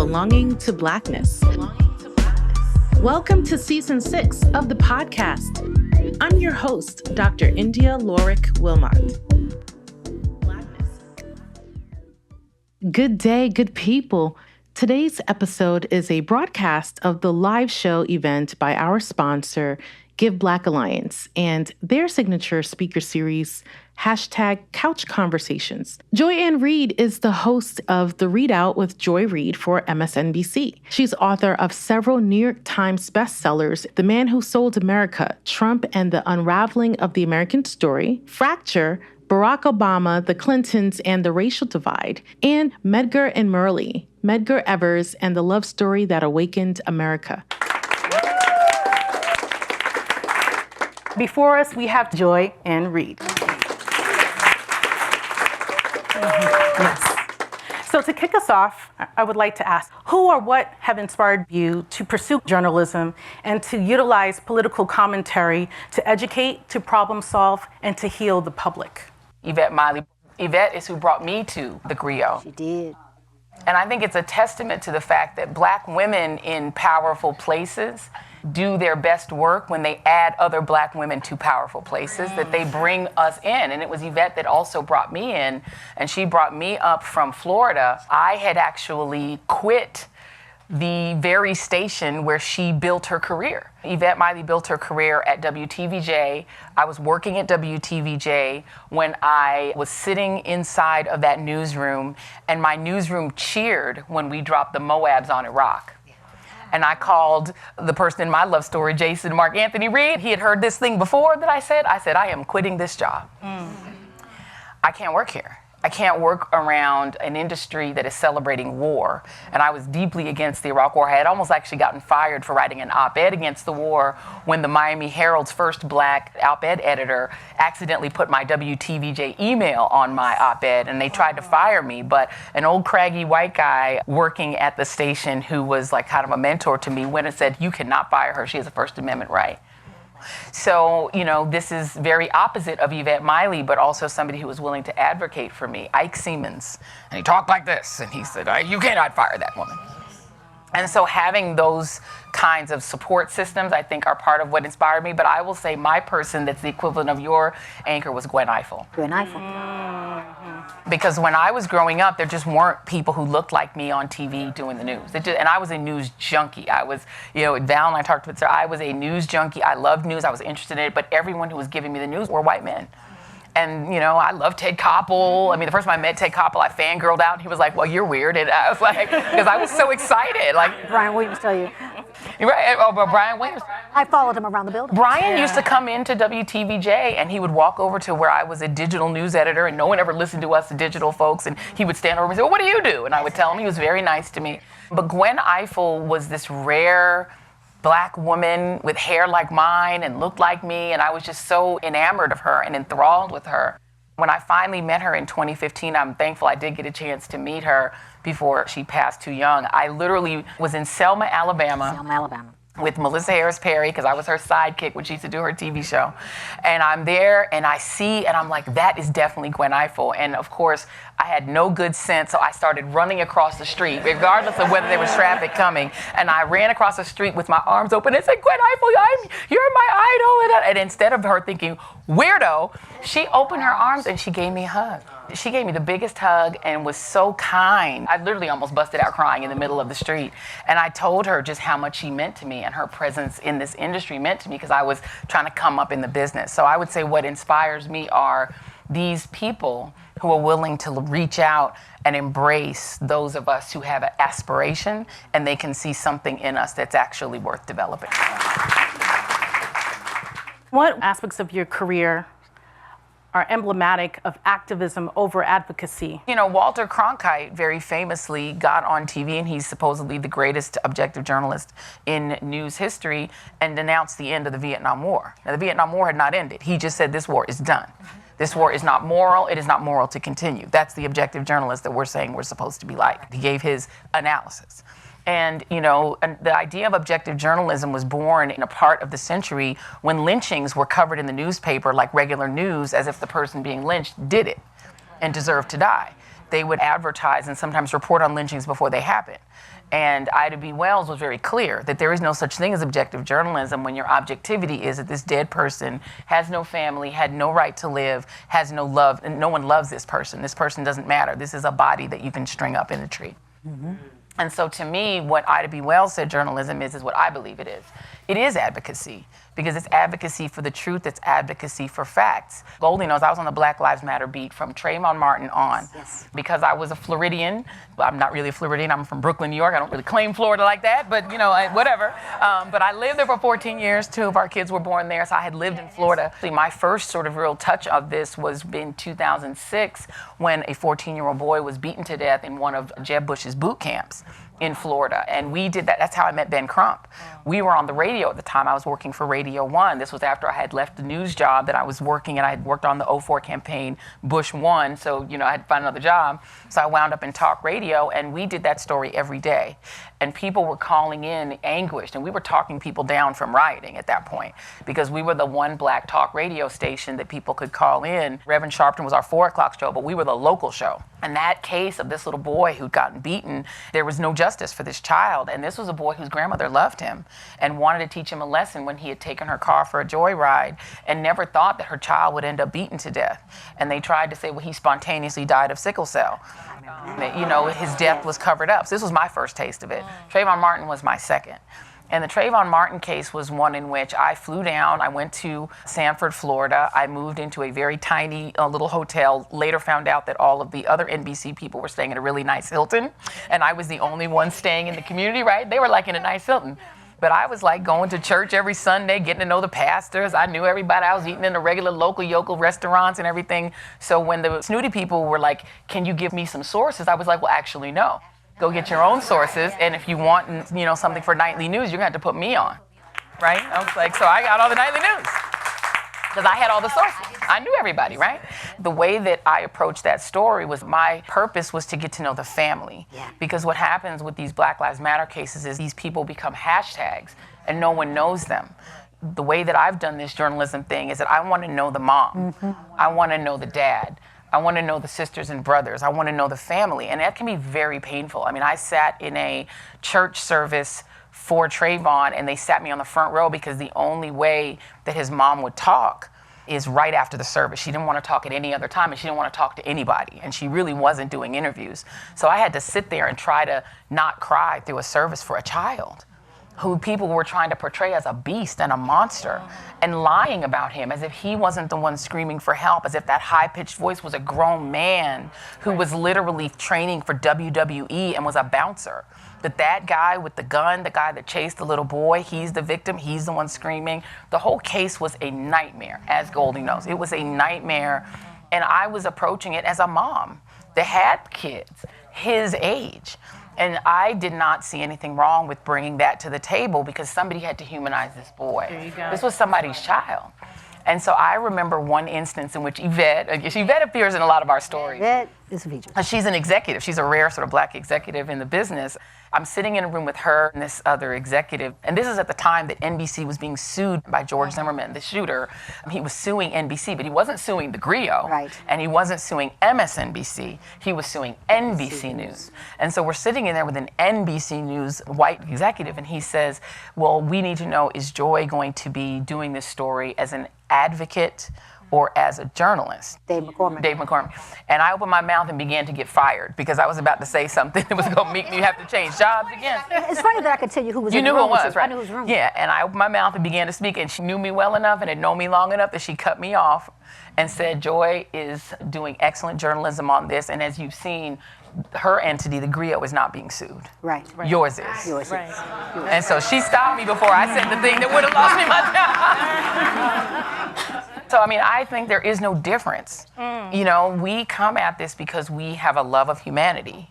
Belonging to Blackness. Welcome to Season 6 of the podcast. I'm your host, Dr. India Lorik Wilmot. Good day, good people. Today's episode is a broadcast of the live show event by our sponsor, Give Black Alliance, and their signature speaker series, #Couch Conversations. Joy-Ann Reid is the host of The Readout with Joy Reid for MSNBC. She's author of several New York Times bestsellers, The Man Who Sold America, Trump and the Unraveling of the American Story, Fracture, Barack Obama, the Clintons, and the Racial Divide, and Medgar and Merle, Medgar Evers and the Love Story That Awakened America. Before us, we have Joy-Ann Reid. Yes. So to kick us off, I would like to ask, who or what have inspired you to pursue journalism and to utilize political commentary to educate, to problem solve, and to heal the public? Yvette Miley. Yvette is who brought me to the griot. She did. And I think it's a testament to the fact that Black women in powerful places do their best work when they add other Black women to powerful places, that they bring us in. And it was Yvette that also brought me in, and she brought me up from Florida. I had actually quit the very station where she built her career. Yvette Miley built her career at WTVJ. I was working at WTVJ when I was sitting inside of that newsroom, and my newsroom cheered when we dropped the Moabs on Iraq. And I called the person in my love story, Jason Mark Anthony Reid. He had heard this thing before that I said, I am quitting this job. I can't work here. I can't work around an industry that is celebrating war. And I was deeply against the Iraq War. I had almost actually gotten fired for writing an op-ed against the war when the Miami Herald's first Black op-ed editor accidentally put my WTVJ email on my op-ed, and they tried to fire me. But an old craggy white guy working at the station who was like kind of a mentor to me went and said, "You cannot fire her. She has a First Amendment right." So, this is very opposite of Yvette Miley, but also somebody who was willing to advocate for me, Ike Siemens. And he talked like this, and he said, "You cannot fire that woman." And so having those kinds of support systems, I think, are part of what inspired me. But I will say my person that's the equivalent of your anchor was Gwen Ifill. Gwen Ifill. Because when I was growing up, there just weren't people who looked like me on TV doing the news. And I was a news junkie. I was, Val and I talked about this, I was a news junkie. I loved news. I was interested in it. But everyone who was giving me the news were white men. And, I love Ted Koppel. I mean, the first time I met Ted Koppel, I fangirled out. And he was like, "Well, you're weird." And I was like, because I was so excited. Like Brian Williams tell you. Right? Oh, but Brian Williams. I followed him around the building. Brian used to come into WTVJ, and he would walk over to where I was a digital news editor, and no one ever listened to us, the digital folks. And he would stand over and say, "Well, what do you do?" And I would tell him. He was very nice to me. But Gwen Ifill was this rare Black woman with hair like mine and looked like me, and I was just so enamored of her and enthralled with her. When I finally met her in 2015, I'm thankful I did get a chance to meet her before she passed too young. I literally was in Selma, Alabama. With Melissa Harris Perry, because I was her sidekick when she used to do her TV show. And I'm there, and I see, and I'm like, that is definitely Gwen Ifill. And of course, I had no good sense, so I started running across the street, regardless of whether there was traffic coming. And I ran across the street with my arms open and said, "Gwen Ifill, you're my idol." And instead of her thinking, "Weirdo," she opened her arms and she gave me a hug. She gave me the biggest hug and was so kind. I literally almost busted out crying in the middle of the street. And I told her just how much she meant to me and her presence in this industry meant to me, because I was trying to come up in the business. So I would say what inspires me are these people who are willing to reach out and embrace those of us who have an aspiration, and they can see something in us that's actually worth developing. What aspects of your career are emblematic of activism over advocacy? Walter Cronkite very famously got on TV, and he's supposedly the greatest objective journalist in news history, and denounced the end of the Vietnam War. Now, the Vietnam War had not ended. He just said this war is done. This war is not moral. It is not moral to continue. That's the objective journalist that we're saying we're supposed to be like. He gave his analysis. And, the idea of objective journalism was born in a part of the century when lynchings were covered in the newspaper like regular news, as if the person being lynched did it and deserved to die. They would advertise and sometimes report on lynchings before they happen. And Ida B. Wells was very clear that there is no such thing as objective journalism when your objectivity is that this dead person has no family, had no right to live, has no love, and no one loves this person. This person doesn't matter. This is a body that you can string up in a tree. Mm-hmm. And so to me, what Ida B. Wells said journalism is what I believe it is. It is advocacy, because it's advocacy for the truth, it's advocacy for facts. Goldie knows I was on the Black Lives Matter beat from Trayvon Martin on. Yes. Because I was a Floridian. Well, I'm not really a Floridian, I'm from Brooklyn, New York. I don't really claim Florida like that, but whatever. But I lived there for 14 years. 2 of our kids were born there, so I had lived in Florida. My first sort of real touch of this was in 2006 when a 14-year-old boy was beaten to death in one of Jeb Bush's boot camps in Florida. And we did that. That's how I met Ben Crump. We were on the radio at the time. I was working for Radio 1. This was after I had left the news job that I was working, and I had worked on the 04 campaign. Bush won, so I had to find another job. So I wound up in talk radio, and we did that story every day. And people were calling in anguished, and we were talking people down from rioting at that point, because we were the one black talk radio station that people could call in. Reverend Sharpton was our 4 o'clock show, but we were the local show. And that case of this little boy who'd gotten beaten, there was no justice for this child. And this was a boy whose grandmother loved him and wanted to teach him a lesson when he had taken her car for a joyride and never thought that her child would end up beaten to death. And they tried to say, well, he spontaneously died of sickle cell. His death was covered up. So this was my first taste of it. Trayvon Martin was my second. And the Trayvon Martin case was one in which I flew down. I went to Sanford, Florida. I moved into a very tiny little hotel. Later found out that all of the other NBC people were staying at a really nice Hilton. And I was the only one staying in the community, right? They were like in a nice Hilton. But I was like going to church every Sunday, getting to know the pastors. I knew everybody. I was eating in the regular local yokel restaurants and everything. So when the snooty people were like, can you give me some sources? I was like, well, actually, no. Go get your own sources, and if you want, something for nightly news, you're gonna have to put me on, right? I was like, so I got all the nightly news because I had all the sources. I knew everybody, right? The way that I approached that story was my purpose was to get to know the family, because what happens with these Black Lives Matter cases is these people become hashtags, and no one knows them. The way that I've done this journalism thing is that I want to know the mom, I want to know the dad. I want to know the sisters and brothers. I want to know the family. And that can be very painful. I mean, I sat in a church service for Trayvon, and they sat me on the front row because the only way that his mom would talk is right after the service. She didn't want to talk at any other time, and she didn't want to talk to anybody. And she really wasn't doing interviews. So I had to sit there and try to not cry through a service for a child who people were trying to portray as a beast and a monster and lying about him as if he wasn't the one screaming for help, as if that high-pitched voice was a grown man who was literally training for WWE and was a bouncer. That guy with the gun, the guy that chased the little boy, he's the victim, he's the one screaming. The whole case was a nightmare, as Goldie knows. It was a nightmare, and I was approaching it as a mom that had kids his age. And I did not see anything wrong with bringing that to the table because somebody had to humanize this boy. There you go. This was somebody's child. And so I remember one instance in which Yvette appears in a lot of our stories. Yvette is a feature. She's an executive. She's a rare sort of black executive in the business. I'm sitting in a room with her and this other executive. And this is at the time that NBC was being sued by George Zimmerman, the shooter. He was suing NBC, but he wasn't suing the griot. Right. And he wasn't suing MSNBC. He was suing NBC News. And so we're sitting in there with an NBC News white executive, and he says, well, we need to know, is Joy going to be doing this story as an advocate or as a journalist? Dave McCormick. And I opened my mouth and began to get fired because I was about to say something that was going to make me have to change jobs again. It's funny that I could tell you who was you in the room. room. You knew who it was, right? I knew who was in the room. Yeah, and I opened my mouth and began to speak, and she knew me well enough and had known me long enough that she cut me off and said, Joy is doing excellent journalism on this, and as you've seen, her entity, the griot, is not being sued. Right. Yours is. Yours is. Right. And so she stopped me before I said the thing that would have lost me my job. So, I mean, I think there is no difference. We come at this because we have a love of humanity.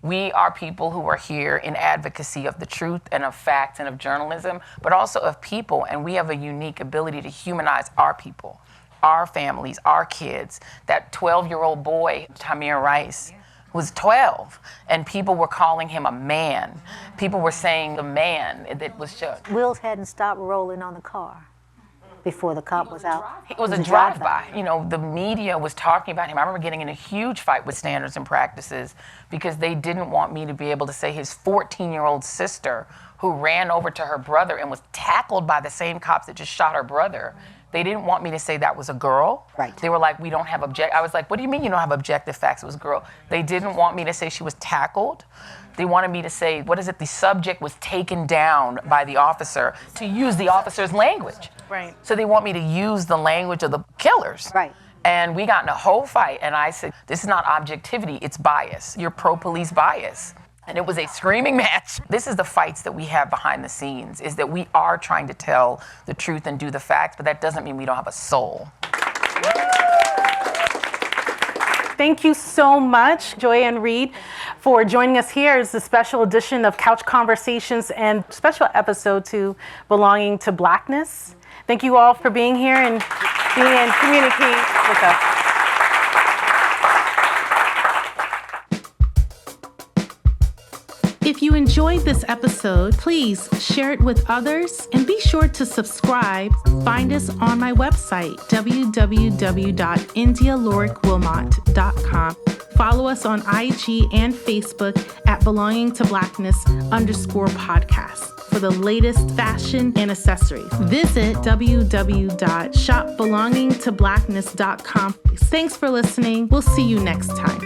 We are people who are here in advocacy of the truth and of facts and of journalism, but also of people, and we have a unique ability to humanize our people, our families, our kids. That 12-year-old boy, Tamir Rice, was 12, and people were calling him a man. People were saying the man that was just... Wheels hadn't stopped rolling on the car before the cop was out? It was a drive-by. You know, the media was talking about him. I remember getting in a huge fight with Standards and Practices because they didn't want me to be able to say his 14-year-old sister who ran over to her brother and was tackled by the same cops that just shot her brother. They didn't want me to say that was a girl. Right. They were like, we don't have I was like, what do you mean you don't have objective facts? It was a girl. They didn't want me to say she was tackled. They wanted me to say, the subject was taken down by the officer, to use the officer's language. Right. So they want me to use the language of the killers. Right. And we got in a whole fight, and I said, this is not objectivity, it's bias. You're pro-police bias. And it was a screaming match. This is the fights that we have behind the scenes, is that we are trying to tell the truth and do the facts, but that doesn't mean we don't have a soul. Thank you so much, Joy and Reid, for joining us here as a special edition of Couch Conversations and special episode 2 belonging to Blackness. Thank you all for being here and communicating with us. If you enjoyed this episode, please share it with others and be sure to subscribe. Find us on my website, www.indialoricwilmot.com. Follow us on IG and Facebook at belongingtoblackness_podcast for the latest fashion and accessories. Visit www.shopbelongingtoblackness.com. Thanks for listening. We'll see you next time.